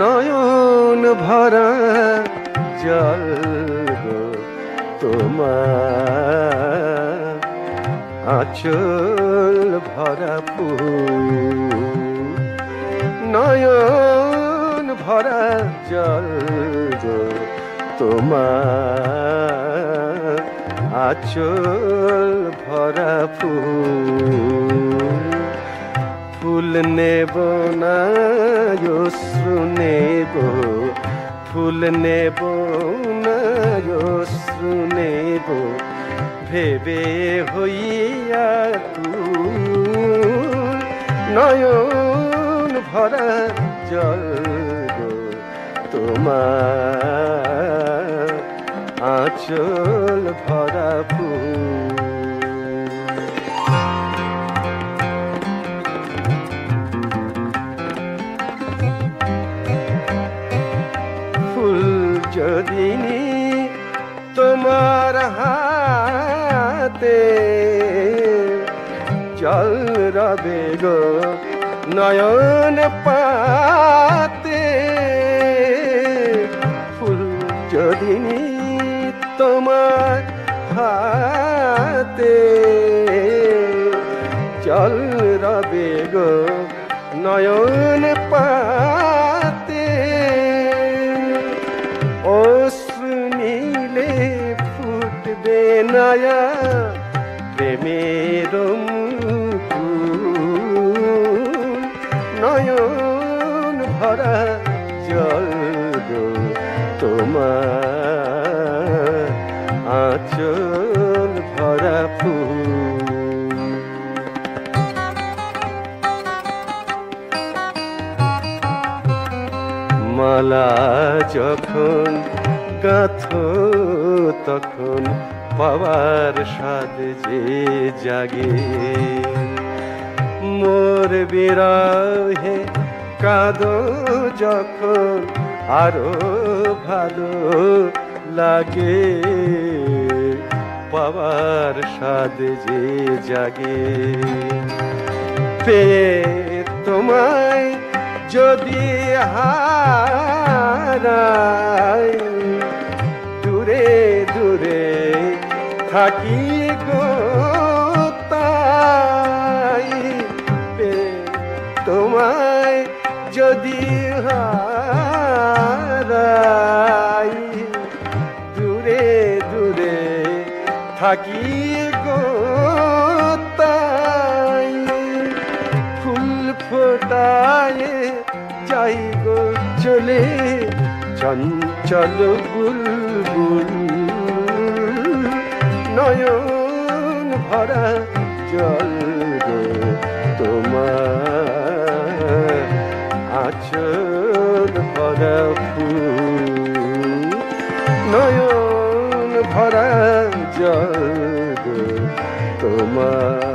নয়ন ভরা জল গো তোমার আঁচল ভরা ফুল নয়ন ভরা জল গো তোমার আঁচল ভরা ফুল নেব না অশ্রু নেব ফুল নেব না অশ্রু নেব ভেবে হইয়া কুল নয়ন ভরা জল গো তোমার আঁচল ভরা ফুল যদি তোমার হাতে জল রবে গো নয়ন পাতে ফুল যদি তোমার হাতে জল রবে গো নয়ন পাতে অশ্রু নীলে ফুটবে নয়া প্রেমের মুকুল নয়ন ভরা জল গো তোমার আঁচল ভরা ফুল মালা যখন গাঁথো তখন পাওয়ার স্বাদ যে জাগে মোর বিরহে কাঁদো যখন আরো ভালো লাগে পাওয়ার স্বাদ যে জাগে পেয়ে তোমায় যদি হারাই দূরে দূরে থাকি গো তাই তোমায় যদি হারাই দূরে দূরে থাকি গো তাই ফুল ফোটায় যাই গো চলে চঞ্চল বুলবুল নয়ন ভরা জল গো তোমার আঁচল ভরা ফুল নয়ন ভরা জল গো তোমার